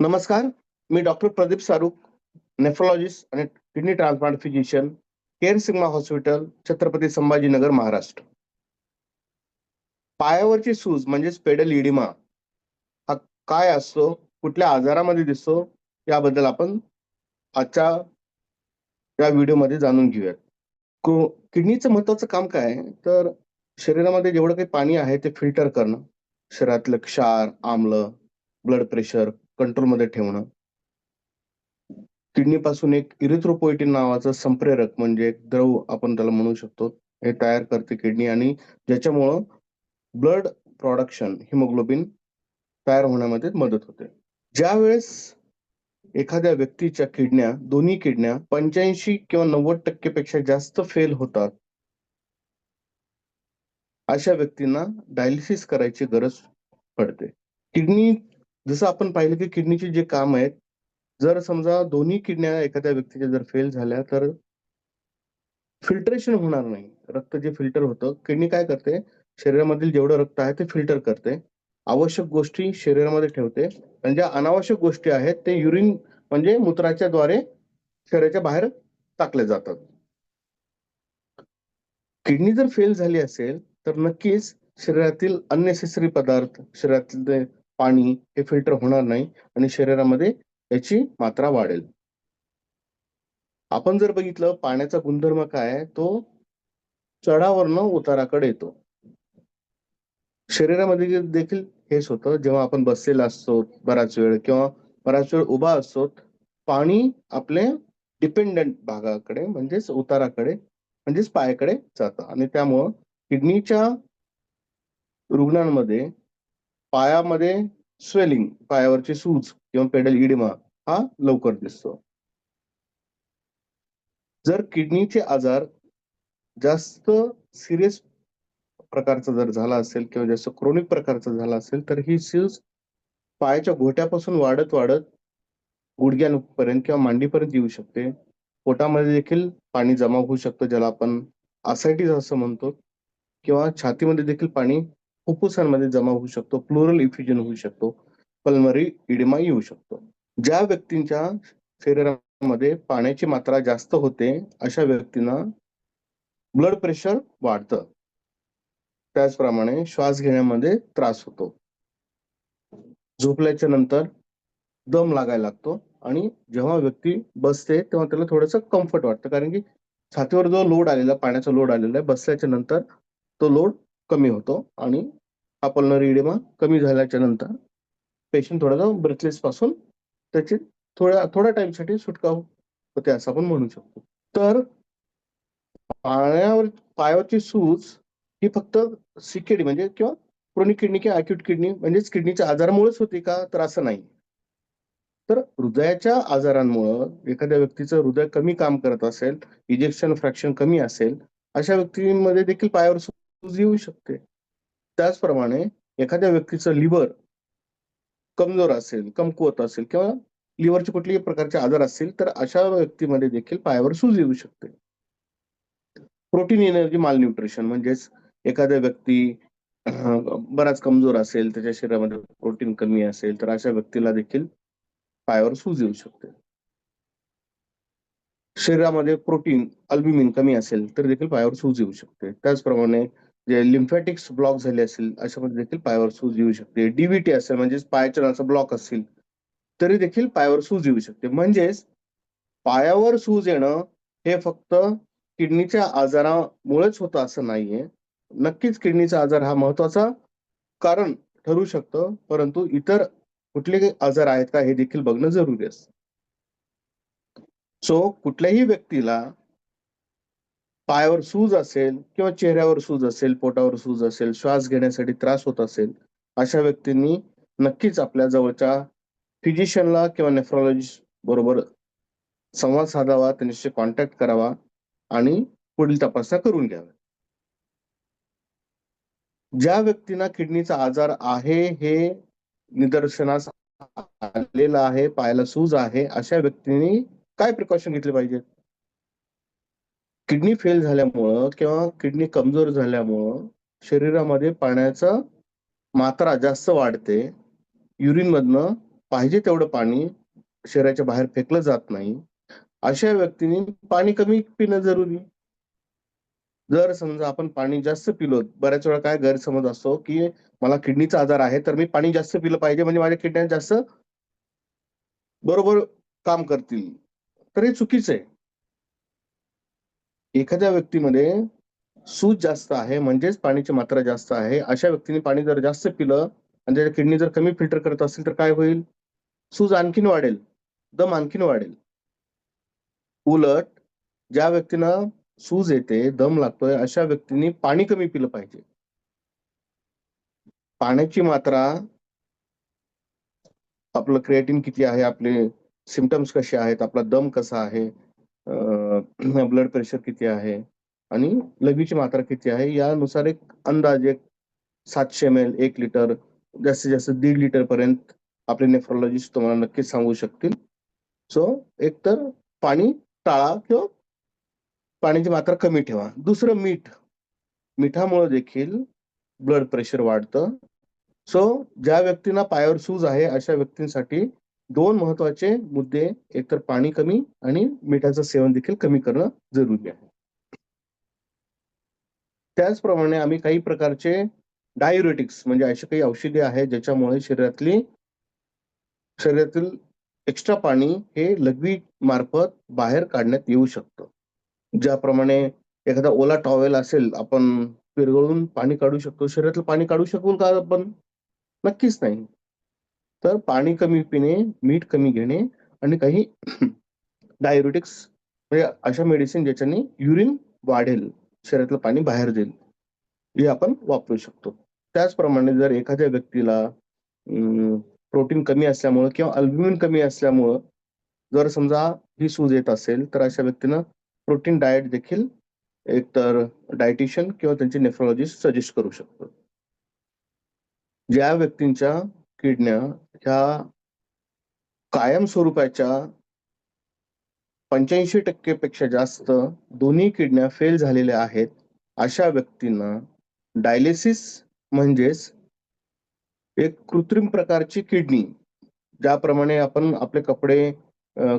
नमस्कार. मी doctor Pradeep Saruk, nephrologist आणि kidney transplant physician, Care Sigma Hospital, Chhatrapati Sambhajinagar, Maharashtra. पायावरची सूज म्हणजेच पेडल इडिमा हा काय असतो, कुठल्या आजारामध्ये दिसतो, याबद्दल आपण आजच्या या व्हिडिओमध्ये जाणून घेऊयात. किडनीचं महत्वाचं काम काय आहे, तर शरीरामध्ये जेवढं काही पाणी आहे ते फिल्टर करणं, शरीरातलं क्षार, आम्ल, ब्लड प्रेशर कंट्रोलमध्ये ठेवणं. किडनीपासून एक इरिथ्रोपोएटिन नावाचं संप्रेरक म्हणजे एक द्रव आपण त्याला म्हणू शकतो. हे तयार करते किडनी आणि ज्याच्यामुळं ब्लड प्रोडक्शन, हिमोग्लोबिन तयार होण्यामध्ये मदत होते. ज्यावेळेस एखाद्या व्यक्तीच्या किडन्या, दोन्ही किडन्या 85 किंवा 90% पेक्षा जास्त फेल होतात, अशा व्यक्तींना डायलिसिस करायची गरज पडते. किडनी जसं आपण पाहिलं की किडनीचे जे काम आहेत, जर समजा दोन्ही किडन्या एखाद्या व्यक्तीच्या जर फेल झाल्या तर फिल्ट्रेशन होणार नाही. रक्त जे फिल्टर होतं, किडनी काय करते, शरीरामधील जेवढं रक्त आहे ते फिल्टर करते. आवश्यक गोष्टी शरीरामध्ये ठेवते आणि ज्या अनावश्यक गोष्टी आहेत ते युरिन म्हणजे मूत्राच्या द्वारे शरीराच्या बाहेर टाकल्या जातात. किडनी जर फेल झाली असेल, तर नक्कीच शरीरातील अननेसेसरी पदार्थ, शरीरातले पाणी हे फिल्टर होणार नाही आणि शरीरामध्ये याची मात्रा वाढेल. आपण जर बघितलं पाण्याचा गुणधर्म काय आहे, तो चढावरनं उताराकडे येतो. शरीरामध्ये देखील हेच होतं. जेव्हा आपण बसलेला असतो बराच वेळ किंवा बराच वेळ उभा असतो, पाणी आपले डिपेंडंट भागाकडे म्हणजेच उताराकडे म्हणजेच पायाकडे जातं आणि त्यामुळं किडनीच्या रुग्णांमध्ये पायामध्ये स्वेलिंग, पायावरची सूज किंवा पेडल इडिमा हा लवकर दिसतो. जर किडनीचे आजार जास्त सिरियस प्रकारचा जर झाला असेल किंवा जास्त क्रोनिक प्रकारचा झाला असेल, तर ही सूज पायाच्या घोट्यापासून वाढत वाढत गुडघ्यांपर्यंत किंवा मांडीपर्यंत येऊ शकते. पोटामध्ये देखील पाणी जमा होऊ शकतं, ज्याला आपण असायटिस असं म्हणतो किंवा छातीमध्ये देखील पाणी फुफ्फुसांमध्ये जमा होऊ शकतो. प्लुरल इफ्युजन होऊ शकतो. पल्मनरी इडिमा येऊ शकतो. ज्या व्यक्तींच्या शरीरामध्ये पाण्याची मात्रा जास्त होते, अशा व्यक्तींना ब्लड प्रेशर वाढतं. त्याचप्रमाणे श्वास घेण्यामध्ये त्रास होतो. झोपल्याच्या नंतर दम लागायला लागतो आणि जेव्हा व्यक्ती बसते तेव्हा त्याला थोडंसं कम्फर्ट वाटतं, कारण की छातीवर जो लोड आलेला, पाण्याचा लोड आलेला आहे, बसल्याच्या नंतर तो लोड कमी होतो आणि हा पल्मनरी इडिमा कमी झाल्याच्या नंतर पेशंट थोडासा ब्रेथलेस पासून त्याची थोड्या टाइमसाठी सुटका होते असं आपण म्हणू शकतो. तर पायावरची सूज ही फक्त सीकेडी म्हणजे किंवा क्रोनिक किडनी किंवा अॅक्यूट किडनी म्हणजेच किडनीच्या आजारामुळेच होते का, तर असं नाही. तर हृदयाच्या आजारांमुळं एखाद्या व्यक्तीचं हृदय कमी काम करत असेल, इजेक्शन फ्रॅक्शन कमी असेल, अशा व्यक्तींमध्ये देखील पायावर सूज येऊ शकते. त्याचप्रमाणे एखाद्या व्यक्तीचं लिव्हर कमजोर असेल, कमकुवत असेल किंवा लिव्हरचे कुठल्याही प्रकारचे आजार असतील, तर अशा व्यक्तीमध्ये देखील पायावर सूज येऊ शकते. प्रोटीन एनर्जी मालन्यूट्रिशन म्हणजेच एखादा व्यक्ती बराच कमजोर असेल, त्याच्या शरीरामध्ये प्रोटीन कमी असेल, तर अशा व्यक्तीला देखील पायावर सूज येऊ शकते. शरीरामध्ये प्रोटीन, अल्ब्युमिन कमी असेल, तर देखील पायावर सूज येऊ शकते. त्याचप्रमाणे जे लिम्फॅटिक्स ब्लॉक झाले असेल, अशामध्ये देखील पायावर सूज येऊ शकते. डीव्हीटी असेल म्हणजेच पायाच्या नसा ब्लॉक असतील, तरी देखील पायावर सूज येऊ शकते. म्हणजेच पायावर सूज येणं हे फक्त किडनीच्या आजारामुळेच होतं असं नाहीये. नक्कीच किडनीचा आजार हा महत्वाचा कारण ठरू शकतं, परंतु इतर कुठले आजार आहेत का हे देखील बघणं जरुरी असतं. सो कुठल्याही व्यक्तीला पायावर सूज असेल किंवा चेहऱ्यावर सूज असेल, पोटावर सूज असेल, श्वास घेण्यासाठी त्रास होत असेल, अशा व्यक्तींनी नक्कीच आपल्या जवळच्या फिजिशियनला किंवा नेफ्रॉलॉजिस्ट बरोबर संवाद साधावा, त्यांच्याशी कॉन्टॅक्ट करावा आणि पुढील तपासण्या करून घ्याव्या. ज्या व्यक्तींना किडनीचा आजार आहे हे निदर्शनास आलेलं आहे, पायाला सूज आहे, अशा व्यक्तींनी काय प्रिकॉशन घेतले पाहिजेत? किडनी फेल झाल्यामुळं किंवा किडनी कमजोर झाल्यामुळं शरीरामध्ये पाण्याचा मात्रा जास्त वाढते. युरिनमधनं पाहिजे तेवढं पाणी शरीराच्या बाहेर फेकलं जात नाही, अशा व्यक्तींनी पाणी कमी पिणं जरुरी. जर समजा आपण पाणी जास्त पिलो, बऱ्याच वेळा काय गैरसमज असतो, की मला किडनीचा आजार आहे, तर मी पाणी जास्त पिलं पाहिजे म्हणजे माझ्या किडन्या जास्त बरोबर काम करतील. तर हे चुकीचं आहे. एखाद्या व्यक्तीमध्ये सूज जास्त आहे म्हणजेच पाण्याची मात्रा जास्त आहे. अशा व्यक्तीने पाणी जर जास्त पिलं आणि त्याच्या किडनी जर कमी फिल्टर करत असेल तर काय होईल? सूज आणखीन वाढेल, दम आणखीन वाढेल. उलट ज्या व्यक्तींना सूज येते, दम लागतोय अशा व्यक्तींनी पाणी कमी पिलं पाहिजे. पाण्याची मात्रा, आपलं क्रिएटिन किती आहे, आपले सिम्प्टम्स कसे आहेत, आपला दम कसा आहे, ब्लड प्रेशर किती आहे आणि लघवीची मात्रा किती आहे यानुसार एक अंदाजे 700 ml, 1 लिटर, जास्तीत जास्त 1.5 लिटर पर्यंत आपले नेफ्रोलॉजिस्ट तुम्हाला नक्कीच सांगू शकतील. सो एकतर पाणी टाळा किंवा पाण्याची मात्रा कमी ठेवा. दुसरं मीठ. मिठामुळे देखील ब्लड प्रेशर वाढतं. सो ज्या व्यक्तींना पायावर सूज आहे अशा व्यक्तींसाठी 2 महत्त्वाचे मुद्दे, एकतर पाणी कमी आणि मिठाचं सेवन देखील कमी करणं जरुरी आहे. त्याचप्रमाणे आम्ही काही प्रकारचे डायुरेटिक्स म्हणजे अशी काही औषधे आहेत ज्याच्यामुळे शरीरातील एक्स्ट्रा पाणी हे लघवी मार्फत बाहेर काढण्यात येऊ शकतं. ज्याप्रमाणे एखादा ओला टॉवेल असेल, आपण विरघळून पाणी काढू शकतो. शरीरातलं पाणी काढू शकू का आपण? नक्कीच नाही. तर पाणी कमी पिणे, मीठ कमी घेणे आणि काही डायुरेटिक्स म्हणजे अशा मेडिसिन ज्याच्याने युरिन वाढेल, शरीरातलं पाणी बाहेर जाईल, हे आपण वापरू शकतो. त्याचप्रमाणे जर एखाद्या व्यक्तीला प्रोटीन कमी असल्यामुळं किंवा अल्ब्युमिन कमी असल्यामुळं जर समजा ही सूज येत असेल, तर अशा व्यक्तीनं प्रोटीन डाएट देखील एकतर डायटिशियन किंवा त्यांचे नेफ्रोलॉजिस्ट सजेस्ट करू शकतो. ज्या व्यक्तींच्या किडन्या ह्या कायम स्वरूपाच्या 85% पेक्षा जास्त दोन्ही किडन्या फेल झालेल्या आहेत, अशा व्यक्तींना डायलिसिस म्हणजेच एक कृत्रिम प्रकारची किडनी, ज्याप्रमाणे आपण आपले कपडे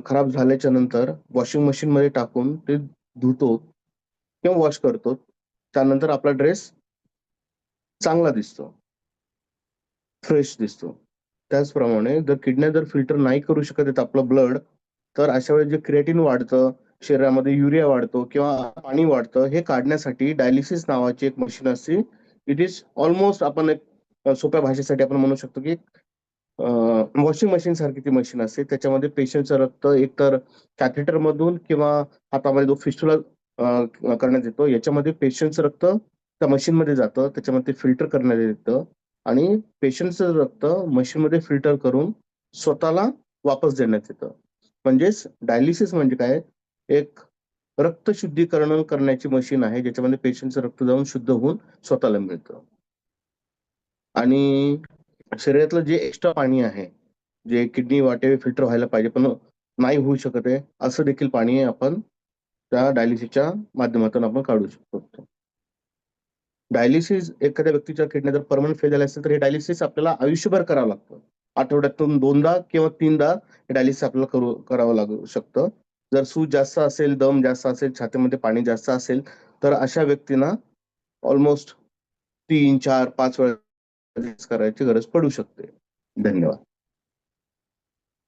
खराब झाल्याच्या नंतर वॉशिंग मशीनमध्ये टाकून ते धुतो किंवा वॉश करतो. त्यानंतर आपला ड्रेस चांगला दिसतो, फ्रेश दिसतो. त्याचप्रमाणे जर किडन्या जर फिल्टर नाही करू शकत आहेत आपलं ब्लड, तर अशा वेळेस जे क्रिएटिन वाढतं, शरीरामध्ये युरिया वाढतो किंवा पाणी वाढतं, हे काढण्यासाठी डायलिसिस नावाची एक मशीन असते. इट इज ऑलमोस्ट आपण एक सोप्या भाषेसाठी आपण म्हणू शकतो की वॉशिंग मशीन सारखी ती मशीन असते. त्याच्यामध्ये पेशंटचं रक्त एकतर कॅथेटरमधून किंवा हातामध्ये जो फिस्टुला करण्यात येतो, याच्यामध्ये पेशंटचं रक्त त्या मशीनमध्ये जातं. त्याच्यामध्ये फिल्टर करण्यात येतं आणि पेशंटचं रक्त मशीनमध्ये फिल्टर करून स्वतःला वापस देण्यात येतं. म्हणजेच डायलिसिस म्हणजे काय? एक रक्त शुद्धीकरण करण्याची मशीन आहे, ज्याच्यामध्ये पेशंटचं रक्त जाऊन शुद्ध होऊन स्वतःला मिळतं. आणि शरीरातलं जे एक्स्ट्रा पाणी आहे, जे किडनी वाटे फिल्टर व्हायला पाहिजे, पण नाही होऊ शकत आहे, असं देखील पाणी आपण त्या डायलिसिसच्या माध्यमातून आपण काढू शकतो. डायलिसिस एखाद्या व्यक्तीच्या किडन्या जर परमनंट फेल झाल्या असेल, तर हे डायलिसिस आपल्याला आयुष्यभर करावं लागतं. आठवड्यातून 2दा किंवा 3दा डायलिसिस आपल्याला करावं लागू शकतं. जर सूज जास्त असेल, दम जास्त असेल, छातीमध्ये पाणी जास्त असेल, तर अशा व्यक्तींना ऑलमोस्ट 3, 4, 5 वेळा करायची गरज पडू शकते. धन्यवाद.